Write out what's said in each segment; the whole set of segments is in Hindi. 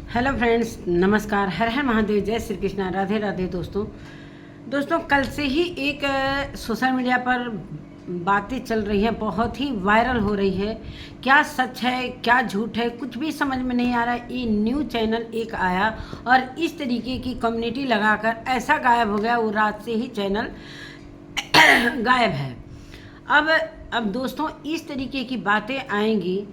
हेलो फ्रेंड्स, नमस्कार। हर हर महादेव, जय श्री कृष्णा, राधे राधे। दोस्तों कल से ही एक सोशल मीडिया पर बातें चल रही हैं, बहुत ही वायरल हो रही है। क्या सच है क्या झूठ है कुछ भी समझ में नहीं आ रहा है। ये न्यू चैनल एक आया और इस तरीके की कम्युनिटी लगाकर ऐसा गायब हो गया, वो रात से ही चैनल गायब है। अब दोस्तों इस तरीके की बातें आएंगी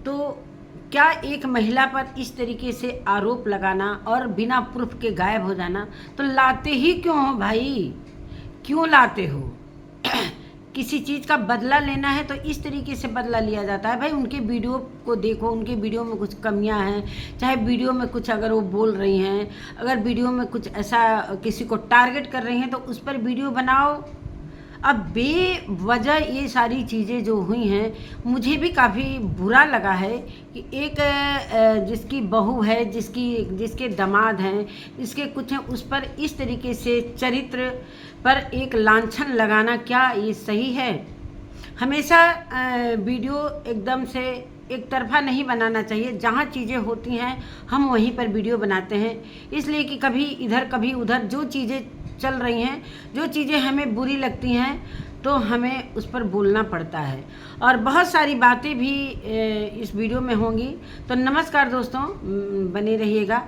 तो क्या एक महिला पर इस तरीके से आरोप लगाना और बिना प्रूफ के गायब हो जाना, तो लाते ही क्यों हो भाई? क्यों लाते हो? किसी चीज़ का बदला लेना है तो इस तरीके से बदला लिया जाता है। भाई उनके वीडियो को देखो, उनके वीडियो में कुछ कमियां हैं, चाहे वीडियो में कुछ अगर वो बोल रही हैं, अगर वीडियो में कुछ ऐसा किसी को टारगेट कर रही हैं तो उस पर वीडियो बनाओ। अब बेवजह ये सारी चीज़ें जो हुई हैं, मुझे भी काफ़ी बुरा लगा है कि एक जिसकी बहू है, जिसके दामाद हैं, जिसके कुछ हैं, उस पर इस तरीके से चरित्र पर एक लांछन लगाना, क्या ये सही है? हमेशा वीडियो एकदम से एक तरफा नहीं बनाना चाहिए। जहाँ चीज़ें होती हैं हम वहीं पर वीडियो बनाते हैं, इसलिए कि कभी इधर कभी उधर जो चीज़ें चल रही हैं, जो चीज़ें हमें बुरी लगती हैं तो हमें उस पर बोलना पड़ता है। और बहुत सारी बातें भी इस वीडियो में होंगी। तो नमस्कार दोस्तों, बने रहिएगा।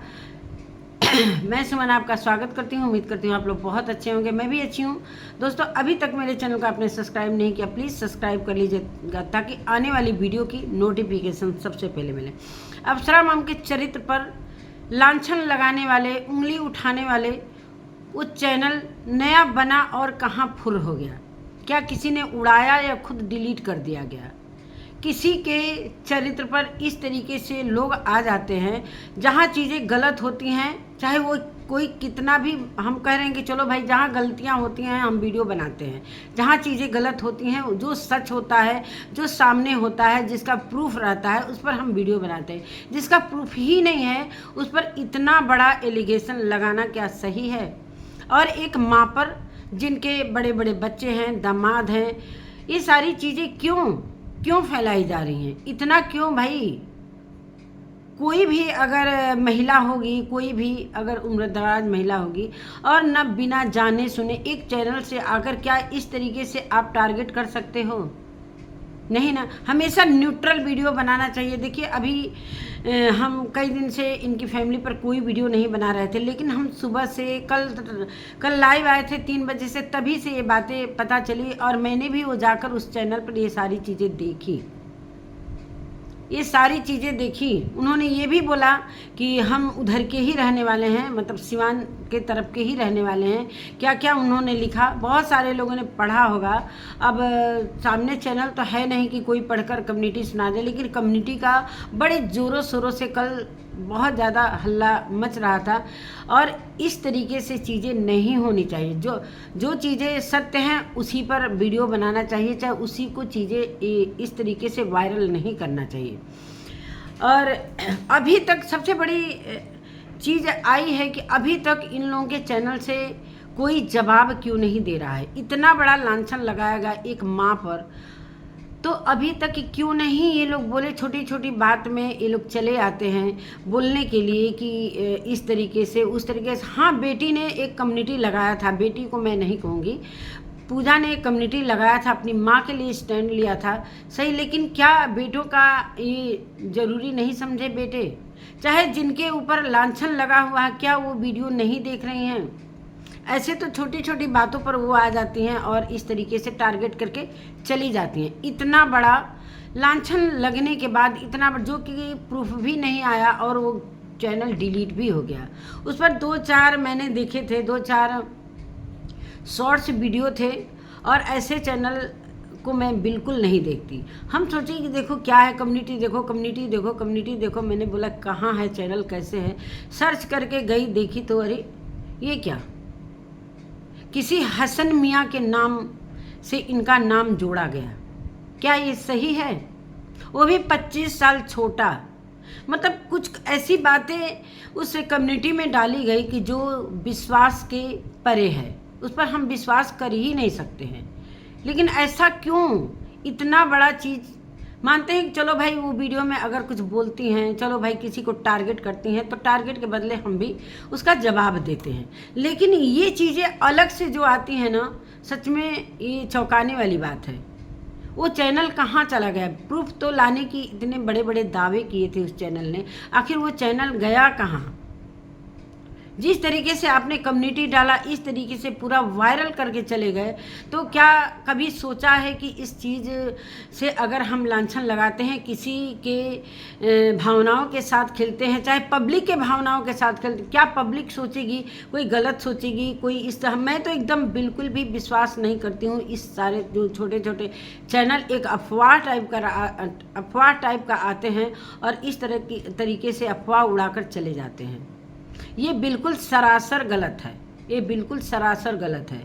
मैं सुमन आपका स्वागत करती हूँ। उम्मीद करती हूँ आप लोग बहुत अच्छे होंगे, मैं भी अच्छी हूँ। दोस्तों अभी तक मेरे चैनल को आपने सब्सक्राइब नहीं किया, प्लीज़ सब्सक्राइब कर लीजिएगा ताकि आने वाली वीडियो की नोटिफिकेशन सबसे पहले मिले। अप्सरा मैम के चरित्र पर लांछन लगाने वाले, उंगली उठाने वाले, वो चैनल नया बना और कहाँ फुर हो गया? क्या किसी ने उड़ाया या खुद डिलीट कर दिया गया? किसी के चरित्र पर इस तरीके से लोग आ जाते हैं, जहाँ चीज़ें गलत होती हैं, चाहे वो कोई कितना भी हम कह रहे हैं कि चलो भाई जहाँ गलतियाँ होती हैं हम वीडियो बनाते हैं, जहाँ चीज़ें गलत होती हैं, जो सच होता है, जो सामने होता है, जिसका प्रूफ रहता है, उस पर हम वीडियो बनाते हैं। जिसका प्रूफ ही नहीं है उस पर इतना बड़ा एलिगेशन लगाना क्या सही है? और एक माँ पर जिनके बड़े बड़े बच्चे हैं, दामाद हैं, ये सारी चीज़ें क्यों फैलाई जा रही हैं? इतना क्यों भाई? कोई भी अगर महिला होगी, कोई भी अगर उम्रदराज महिला होगी और न बिना जाने सुने एक चैनल से आकर क्या इस तरीके से आप टारगेट कर सकते हो? नहीं ना, हमेशा न्यूट्रल वीडियो बनाना चाहिए। देखिए अभी हम कई दिन से इनकी फैमिली पर कोई वीडियो नहीं बना रहे थे, लेकिन हम सुबह से कल लाइव आए थे 3 बजे से, तभी से ये बातें पता चली और मैंने भी वो जाकर उस चैनल पर ये सारी चीज़ें देखी। उन्होंने ये भी बोला कि हम उधर के ही रहने वाले हैं, मतलब सिवान के तरफ के ही रहने वाले हैं। क्या क्या उन्होंने लिखा, बहुत सारे लोगों ने पढ़ा होगा। अब सामने चैनल तो है नहीं कि कोई पढ़कर कम्युनिटी सुना दे, लेकिन कम्युनिटी का बड़े ज़ोरों शोरों से कल बहुत ज़्यादा हल्ला मच रहा था। और इस तरीके से चीज़ें नहीं होनी चाहिए। जो चीज़ें सत्य हैं उसी पर वीडियो बनाना चाहिए, चाहे उसी को चीज़ें इस तरीके से वायरल नहीं करना चाहिए। और अभी तक सबसे बड़ी चीज़ आई है कि अभी तक इन लोगों के चैनल से कोई जवाब क्यों नहीं दे रहा है? इतना बड़ा लांछन लगाया गया एक माँ पर, तो अभी तक क्यों नहीं ये लोग बोले? छोटी छोटी बात में ये लोग चले आते हैं बोलने के लिए कि इस तरीके से उस तरीके से। हाँ, बेटी ने एक कम्युनिटी लगाया था, बेटी को मैं नहीं कहूँगी, पूजा ने एक कम्युनिटी लगाया था, अपनी माँ के लिए स्टैंड लिया था, सही। लेकिन क्या बेटों का ये ज़रूरी नहीं समझे बेटे? चाहे जिनके ऊपर लांछन लगा हुआ है, क्या वो वीडियो नहीं देख रही हैं? ऐसे तो छोटी छोटी बातों पर वो आ जाती हैं और इस तरीके से टारगेट करके चली जाती हैं। इतना बड़ा लांछन लगने के बाद, इतना जो कि प्रूफ भी नहीं आया और वो चैनल डिलीट भी हो गया। उस पर 2-4 मैंने देखे थे, 2-4 शॉर्ट्स वीडियो थे, और ऐसे चैनल को मैं बिल्कुल नहीं देखती। हम सोचे कि देखो क्या है, कम्युनिटी देखो, कम्युनिटी देखो, कम्युनिटी देखो। मैंने बोला कहाँ है चैनल, कैसे है? सर्च करके गई, देखी तो अरे ये क्या, किसी हसन मियाँ के नाम से इनका नाम जोड़ा गया। क्या ये सही है? वो भी 25 साल छोटा। मतलब कुछ ऐसी बातें उस कम्युनिटी में डाली गई कि जो विश्वास के परे है, उस पर हम विश्वास कर ही नहीं सकते हैं। लेकिन ऐसा क्यों? इतना बड़ा चीज़ मानते हैं कि चलो भाई वो वीडियो में अगर कुछ बोलती हैं, चलो भाई किसी को टारगेट करती हैं, तो टारगेट के बदले हम भी उसका जवाब देते हैं। लेकिन ये चीज़ें अलग से जो आती हैं ना, सच में ये चौंकाने वाली बात है। वो चैनल कहाँ चला गया? प्रूफ तो लाने की इतने बड़े बड़े दावे किए थे उस चैनल ने, आखिर वो चैनल गया कहाँ? जिस तरीके से आपने कम्युनिटी डाला, इस तरीके से पूरा वायरल करके चले गए, तो क्या कभी सोचा है कि इस चीज़ से अगर हम लांछन लगाते हैं, किसी के भावनाओं के साथ खेलते हैं, चाहे पब्लिक के भावनाओं के साथ खेलते, क्या पब्लिक सोचेगी? कोई गलत सोचेगी? कोई इस तरह? मैं तो एकदम बिल्कुल भी विश्वास नहीं करती हूँ इस सारे जो छोटे छोटे चैनल एक अफवाह टाइप का आते हैं और इस तरह की तरीके से अफवाह उड़ाकर चले जाते हैं। ये बिल्कुल सरासर गलत है, ये बिल्कुल सरासर गलत है।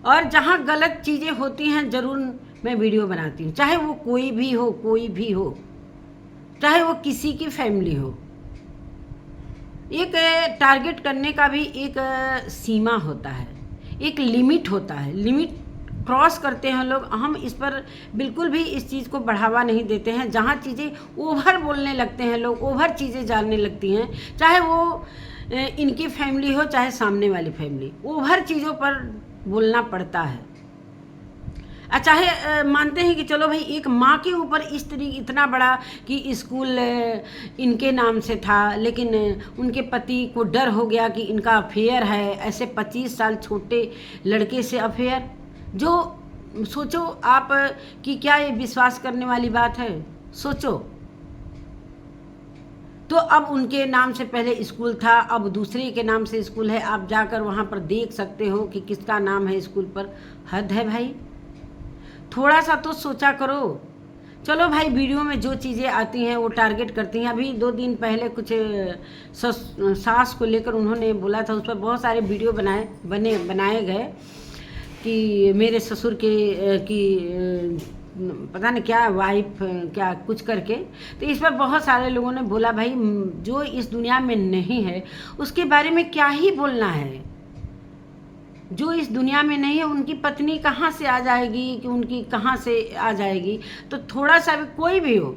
और जहाँ गलत चीज़ें होती हैं ज़रूर मैं वीडियो बनाती हूँ, चाहे वो कोई भी हो, चाहे वो किसी की फैमिली हो। एक टारगेट करने का भी एक सीमा होता है, एक लिमिट होता है। लिमिट क्रॉस करते हैं लोग, हम इस पर बिल्कुल भी इस चीज़ को बढ़ावा नहीं देते हैं। जहाँ चीज़ें ओवर बोलने लगते हैं लोग, ओवर चीज़ें जानने लगती हैं, चाहे वो इनकी फैमिली हो चाहे सामने वाली फैमिली, ओवर चीज़ों पर बोलना पड़ता है। चाहे मानते हैं कि चलो भाई एक माँ के ऊपर इस तरीके इतना बड़ा कि स्कूल इनके नाम से था, लेकिन उनके पति को डर हो गया कि इनका अफेयर है, ऐसे 25 साल छोटे लड़के से अफेयर। जो सोचो आप कि क्या ये विश्वास करने वाली बात है? सोचो। तो अब उनके नाम से पहले स्कूल था, अब दूसरे के नाम से स्कूल है। आप जाकर वहाँ पर देख सकते हो कि किसका नाम है स्कूल पर। हद है भाई, थोड़ा सा तो सोचा करो। चलो भाई, वीडियो में जो चीज़ें आती हैं वो टारगेट करती हैं। अभी 2 दिन पहले कुछ सास को लेकर उन्होंने बोला था, उस पर बहुत सारे वीडियो बनाए गए कि मेरे ससुर की पता नहीं क्या वाइफ क्या कुछ करके। तो इस पर बहुत सारे लोगों ने बोला भाई जो इस दुनिया में नहीं है उसके बारे में क्या ही बोलना है। जो इस दुनिया में नहीं है उनकी पत्नी कहाँ से आ जाएगी, कि उनकी कहाँ से आ जाएगी? तो थोड़ा सा भी कोई भी हो,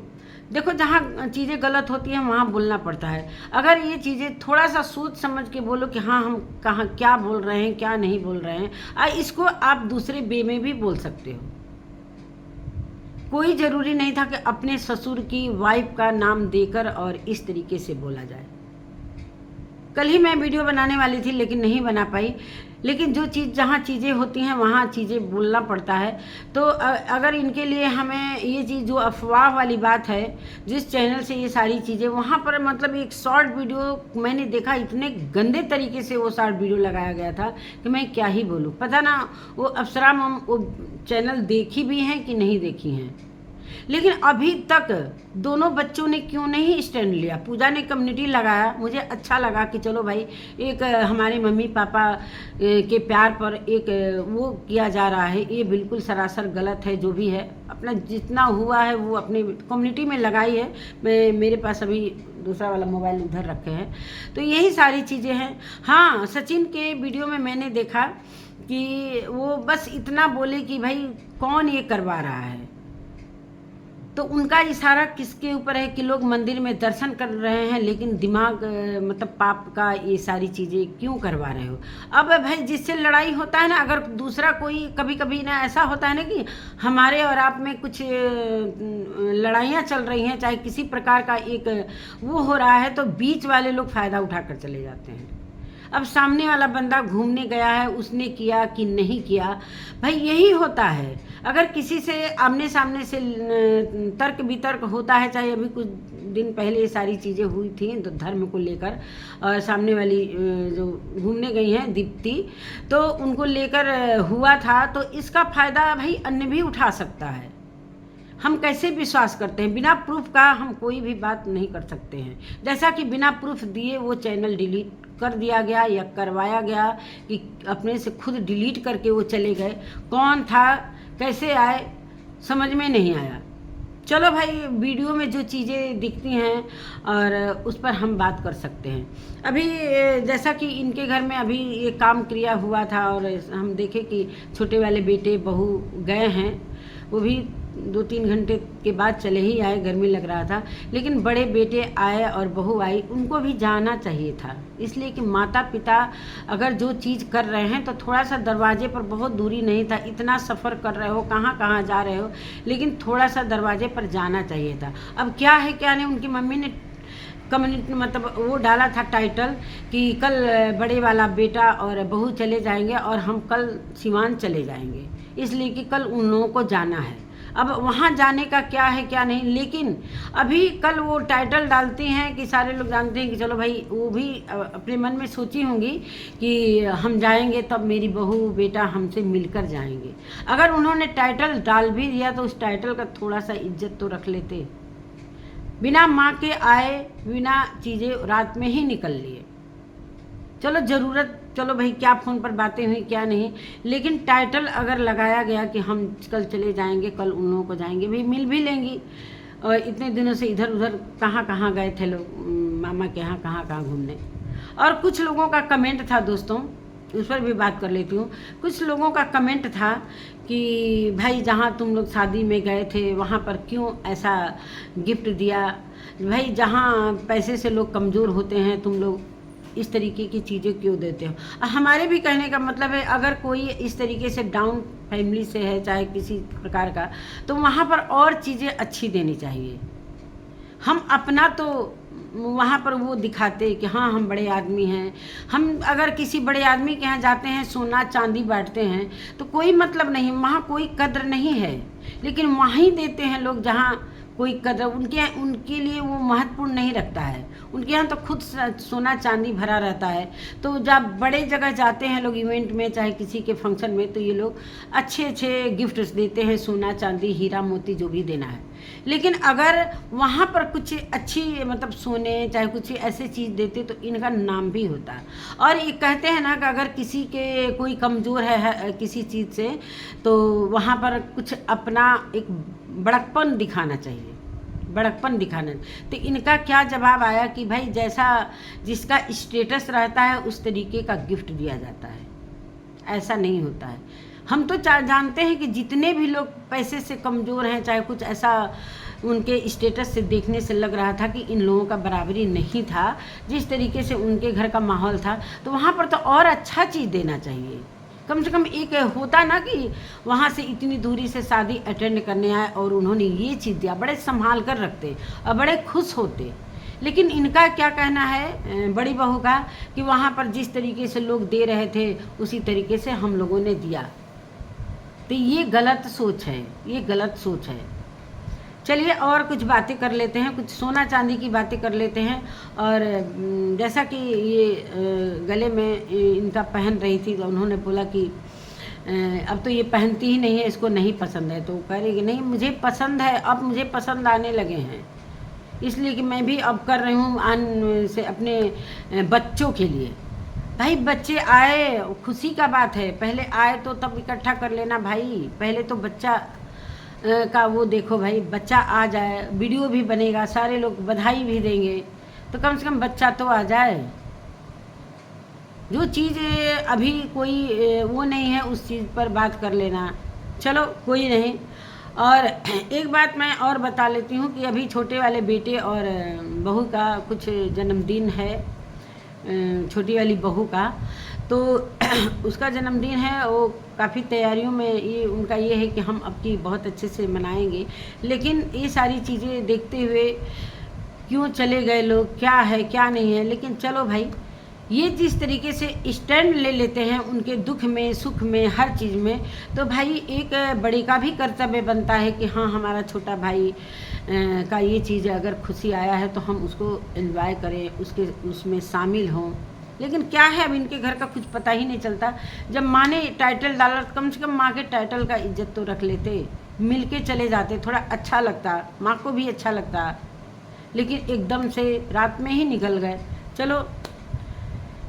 देखो जहाँ चीज़ें गलत होती हैं वहाँ बोलना पड़ता है। अगर ये चीज़ें थोड़ा सा सोच समझ के बोलो कि हाँ हम कहाँ क्या बोल रहे हैं क्या नहीं बोल रहे हैं, इसको आप दूसरे वे में भी बोल सकते हो। कोई ज़रूरी नहीं था कि अपने ससुर की वाइफ का नाम देकर और इस तरीके से बोला जाए। कल ही मैं वीडियो बनाने वाली थी लेकिन नहीं बना पाई। लेकिन जो चीज़ जहाँ चीज़ें होती हैं वहाँ चीज़ें बोलना पड़ता है। तो अगर इनके लिए हमें ये चीज़ जो अफवाह वाली बात है, जिस चैनल से ये सारी चीज़ें, वहाँ पर मतलब एक शॉर्ट वीडियो मैंने देखा, इतने गंदे तरीके से वो शॉर्ट वीडियो लगाया गया था कि मैं क्या ही बोलूँ। पता ना वो अप्सरा मम वो चैनल देखी भी हैं कि नहीं देखी हैं, लेकिन अभी तक दोनों बच्चों ने क्यों नहीं स्टैंड लिया। पूजा ने कम्युनिटी लगाया, मुझे अच्छा लगा कि चलो भाई एक हमारे मम्मी पापा के प्यार पर एक वो किया जा रहा है। ये बिल्कुल सरासर गलत है। जो भी है अपना जितना हुआ है वो अपने कम्युनिटी में लगाई है। मेरे पास अभी दूसरा वाला मोबाइल उधर रखे हैं। तो यही सारी चीज़ें हैं। हाँ, सचिन के वीडियो में मैंने देखा कि वो बस इतना बोले कि भाई कौन ये करवा रहा है। तो उनका इशारा किसके ऊपर है कि लोग मंदिर में दर्शन कर रहे हैं, लेकिन दिमाग मतलब पाप का ये सारी चीज़ें क्यों करवा रहे हो। अब भाई जिससे लड़ाई होता है ना, अगर दूसरा कोई कभी कभी ना ऐसा होता है ना कि हमारे और आप में कुछ लड़ाइयाँ चल रही हैं, चाहे किसी प्रकार का एक वो हो रहा है, तो बीच वाले लोग फ़ायदा उठाकर चले जाते हैं। अब सामने वाला बंदा घूमने गया है, उसने किया कि नहीं किया, भाई यही होता है। अगर किसी से आमने सामने से तर्क वितर्क होता है, चाहे अभी कुछ दिन पहले ये सारी चीज़ें हुई थी तो धर्म को लेकर, और सामने वाली जो घूमने गई हैं दीप्ति, तो उनको लेकर हुआ था, तो इसका फ़ायदा भाई अन्य भी उठा सकता है। हम कैसे विश्वास करते हैं? बिना प्रूफ का हम कोई भी बात नहीं कर सकते हैं। जैसा कि बिना प्रूफ दिए वो चैनल डिलीट कर दिया गया या करवाया गया कि अपने से खुद डिलीट करके वो चले गए। कौन था, कैसे आए, समझ में नहीं आया। चलो भाई, वीडियो में जो चीज़ें दिखती हैं और उस पर हम बात कर सकते हैं। अभी जैसा कि इनके घर में अभी ये काम क्रिया हुआ था और हम देखे कि छोटे वाले बेटे बहू गए हैं, वो भी 2-3 घंटे के बाद चले ही आए, गर्मी लग रहा था। लेकिन बड़े बेटे आए और बहू आई, उनको भी जाना चाहिए था। इसलिए कि माता पिता अगर जो चीज़ कर रहे हैं तो थोड़ा सा दरवाजे पर, बहुत दूरी नहीं था, इतना सफ़र कर रहे हो, कहाँ कहाँ जा रहे हो, लेकिन थोड़ा सा दरवाजे पर जाना चाहिए था। अब क्या है क्या नहीं, उनकी मम्मी ने कम्युनिटी मतलब वो डाला था टाइटल कि कल बड़े वाला बेटा और बहू चले जाएंगे और हम कल सिवान चले जाएंगे, इसलिए कि कल उन लोगों को जाना है। अब वहाँ जाने का क्या है क्या नहीं, लेकिन अभी कल वो टाइटल डालती हैं कि सारे लोग जानते हैं कि चलो भाई, वो भी अपने मन में सोची होंगी कि हम जाएंगे तब मेरी बहू बेटा हमसे मिलकर जाएंगे। अगर उन्होंने टाइटल डाल भी दिया तो उस टाइटल का थोड़ा सा इज्जत तो रख लेते। बिना माँ के आए, बिना चीज़ें रात में ही निकल लिए। चलो ज़रूरत, चलो भाई क्या फ़ोन पर बातें हुई क्या नहीं, लेकिन टाइटल अगर लगाया गया कि हम कल चले जाएंगे, कल उन लोगों को जाएंगे, भाई मिल भी लेंगी। और इतने दिनों से इधर उधर कहाँ कहाँ गए थे लोग, मामा के यहाँ कहाँ कहाँ घूमने। और कुछ लोगों का कमेंट था दोस्तों, उस पर भी बात कर लेती हूँ। कुछ लोगों का कमेंट था कि भाई जहाँ तुम लोग शादी में गए थे वहाँ पर क्यों ऐसा गिफ्ट दिया, भाई जहाँ पैसे से लोग कमज़ोर होते हैं तुम लोग इस तरीके की चीज़ें क्यों देते हो। हमारे भी कहने का मतलब है, अगर कोई इस तरीके से डाउन फैमिली से है, चाहे किसी प्रकार का, तो वहाँ पर और चीज़ें अच्छी देनी चाहिए। हम अपना तो वहाँ पर वो दिखाते कि हाँ हम बड़े आदमी हैं। हम अगर किसी बड़े आदमी के यहाँ जाते हैं, सोना चांदी बांटते हैं तो कोई मतलब नहीं, वहाँ कोई कद्र नहीं है। लेकिन वहीं देते हैं लोग जहाँ कोई कदर, उनके लिए वो महत्वपूर्ण नहीं रखता है। उनके यहाँ तो खुद सोना चांदी भरा रहता है। तो जब बड़े जगह जाते हैं लोग इवेंट में, चाहे किसी के फंक्शन में, तो ये लोग अच्छे अच्छे गिफ्ट्स देते हैं, सोना चांदी हीरा मोती जो भी देना है। लेकिन अगर वहाँ पर कुछ अच्छी मतलब सोने चाहे कुछ ऐसे चीज़ देते तो इनका नाम भी होता है। और ये कहते हैं ना कि अगर किसी के कोई कमज़ोर है किसी चीज़ से, तो वहाँ पर कुछ अपना एक बड़कपन दिखाना चाहिए, बड़कपन दिखाना। तो इनका क्या जवाब आया कि भाई जैसा जिसका स्टेटस रहता है उस तरीके का गिफ्ट दिया जाता है, ऐसा नहीं होता है। हम तो जानते हैं कि जितने भी लोग पैसे से कमज़ोर हैं, चाहे कुछ ऐसा उनके स्टेटस से देखने से लग रहा था कि इन लोगों का बराबरी नहीं था, जिस तरीके से उनके घर का माहौल था, तो वहाँ पर तो और अच्छा चीज़ देना चाहिए। कम से कम एक होता ना कि वहाँ से इतनी दूरी से शादी अटेंड करने आए और उन्होंने ये चीज़ दिया, बड़े संभाल कर रखते और बड़े खुश होते। लेकिन इनका क्या कहना है बड़ी बहू का कि वहाँ पर जिस तरीके से लोग दे रहे थे उसी तरीके से हम लोगों ने दिया। तो ये गलत सोच है, ये गलत सोच है। चलिए और कुछ बातें कर लेते हैं, कुछ सोना चांदी की बातें कर लेते हैं। और जैसा कि ये गले में इनका पहन रही थी तो उन्होंने बोला कि अब तो ये पहनती ही नहीं है, इसको नहीं पसंद है। तो कह रही कि नहीं मुझे पसंद है, अब मुझे पसंद आने लगे हैं, इसलिए कि मैं भी अब कर रही हूँ आन से अपने बच्चों के लिए। भाई बच्चे आए खुशी का बात है, पहले आए तो तब इकट्ठा कर लेना भाई, पहले तो बच्चा का वो देखो भाई, बच्चा आ जाए, वीडियो भी बनेगा, सारे लोग बधाई भी देंगे, तो कम से कम बच्चा तो आ जाए। जो चीज़ अभी कोई वो नहीं है उस चीज़ पर बात कर लेना, चलो कोई नहीं। और एक बात मैं और बता लेती हूँ कि अभी छोटे वाले बेटे और बहू का कुछ जन्मदिन है, छोटी वाली बहू का, तो उसका जन्मदिन है, वो काफ़ी तैयारियों में ये उनका ये है कि हम अब की बहुत अच्छे से मनाएंगे। लेकिन ये सारी चीज़ें देखते हुए क्यों चले गए लोग, क्या है क्या नहीं है। लेकिन चलो भाई, ये जिस तरीके से स्टैंड ले लेते हैं उनके दुख में सुख में हर चीज़ में, तो भाई एक बड़ी का भी कर्तव्य बनता है कि हाँ हमारा छोटा भाई का ये चीज़ अगर खुशी आया है तो हम उसको एंजॉय करें, उसमें शामिल हों। लेकिन क्या है, अब इनके घर का कुछ पता ही नहीं चलता। जब माँ ने टाइटल डाला, कम से कम माँ के टाइटल का इज्जत तो रख लेते, मिल के चले जाते, थोड़ा अच्छा लगता, माँ को भी अच्छा लगता। लेकिन एकदम से रात में ही निकल गए। चलो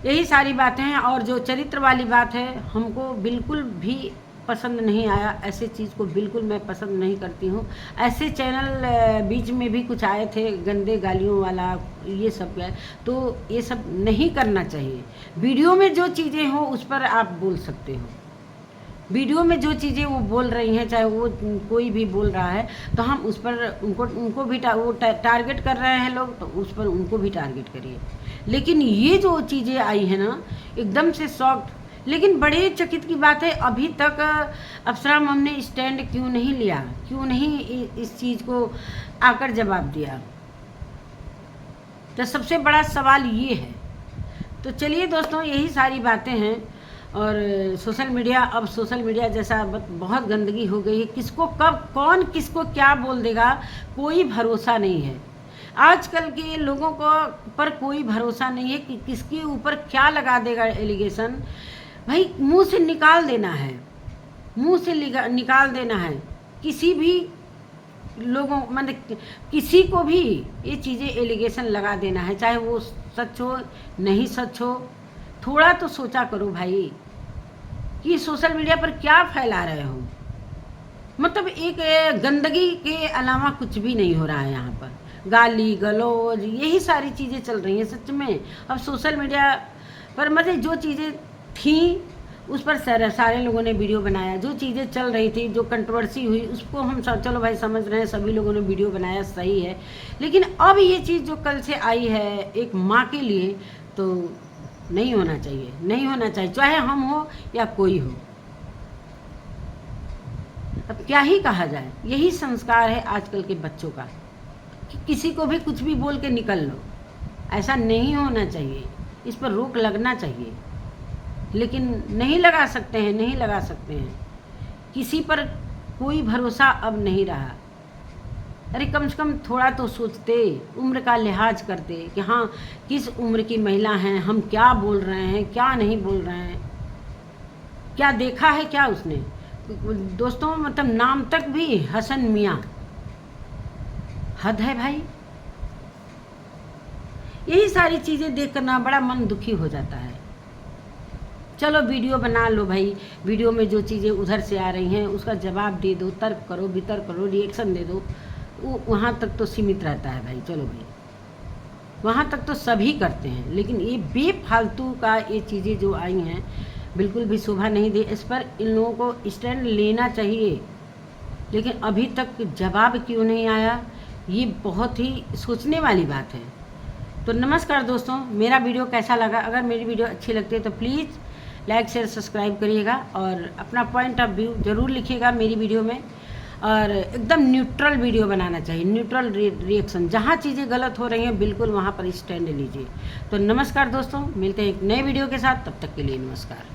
यही सारी बातें हैं। और जो चरित्र वाली बात है, हमको बिल्कुल भी पसंद नहीं आया, ऐसे चीज़ को बिल्कुल मैं पसंद नहीं करती हूँ। ऐसे चैनल बीच में भी कुछ आए थे गंदे गालियों वाला, ये सब है, तो ये सब नहीं करना चाहिए। वीडियो में जो चीज़ें हो उस पर आप बोल सकते हो, वीडियो में जो चीज़ें वो बोल रही हैं, चाहे वो कोई भी बोल रहा है, तो हम उस पर उनको भी वो टारगेट कर रहे हैं लोग, तो उस पर उनको भी टारगेट करिए। लेकिन ये जो चीज़ें आई हैं ना, एकदम से शॉक्ड। लेकिन बड़े चकित की बात है, अभी तक अप्सरा मम ने स्टैंड क्यों नहीं लिया, क्यों नहीं इस चीज़ को आकर जवाब दिया? तो सबसे बड़ा सवाल ये है। तो चलिए दोस्तों, यही सारी बातें हैं। और सोशल मीडिया जैसा बहुत गंदगी हो गई है। किसको कब कौन किसको क्या बोल देगा, कोई भरोसा नहीं है। आजकल के लोगों को पर कोई भरोसा नहीं है कि किसके ऊपर क्या लगा देगा एलिगेशन। भाई मुंह से निकाल देना है, मुंह से निकाल देना है। किसी भी लोगों मतलब किसी को भी ये चीज़ें एलिगेशन लगा देना है, चाहे वो सच हो नहीं सच हो। थोड़ा तो सोचा करो भाई कि सोशल मीडिया पर क्या फैला रहे हो। मतलब एक गंदगी के अलावा कुछ भी नहीं हो रहा है यहाँ पर। गाली गलौज यही सारी चीज़ें चल रही हैं सच में। अब सोशल मीडिया पर मतलब जो चीज़ें थी उस पर सारे लोगों ने वीडियो बनाया। जो चीज़ें चल रही थी, जो कंट्रोवर्सी हुई, उसको हम चलो भाई समझ रहे हैं, सभी लोगों ने वीडियो बनाया, सही है। लेकिन अब ये चीज़ जो कल से आई है एक माँ के लिए, तो नहीं होना चाहिए, नहीं होना चाहिए, चाहे हम हो या कोई हो। अब क्या ही कहा जाए, यही संस्कार है आजकल के बच्चों का कि किसी को भी कुछ भी बोल के निकल लो। ऐसा नहीं होना चाहिए, इस पर रोक लगना चाहिए। लेकिन नहीं लगा सकते हैं, नहीं लगा सकते हैं। किसी पर कोई भरोसा अब नहीं रहा। अरे कम से कम थोड़ा तो सोचते, उम्र का लिहाज करते कि हाँ किस उम्र की महिला हैं, हम क्या बोल रहे हैं क्या नहीं बोल रहे हैं, क्या देखा है क्या उसने। दोस्तों मतलब नाम तक भी हसन मियाँ, हद है भाई। यही सारी चीज़ें देख कर ना बड़ा मन दुखी हो जाता है। चलो वीडियो बना लो भाई, वीडियो में जो चीज़ें उधर से आ रही हैं उसका जवाब दे दो, तर्क करो, वितर्क करो, रिएक्शन दे दो। वो वहाँ तक तो सीमित रहता है भाई। चलो भाई वहाँ तक तो सभी करते हैं। लेकिन ये बेफालतू का ये चीज़ें जो आई हैं बिल्कुल भी शोभा नहीं दे। इस पर इन लोगों को स्टैंड लेना चाहिए। लेकिन अभी तक जवाब क्यों नहीं आया, ये बहुत ही सोचने वाली बात है। तो नमस्कार दोस्तों, मेरा वीडियो कैसा लगा? अगर मेरी वीडियो अच्छी लगती है तो प्लीज़ लाइक शेयर सब्सक्राइब करिएगा और अपना पॉइंट ऑफ व्यू ज़रूर लिखिएगा मेरी वीडियो में। और एकदम न्यूट्रल वीडियो बनाना चाहिए, न्यूट्रल रिएक्शन। जहाँ चीज़ें गलत हो रही हैं बिल्कुल वहाँ पर स्टैंड लीजिए। तो नमस्कार दोस्तों, मिलते हैं एक नए वीडियो के साथ, तब तक के लिए नमस्कार।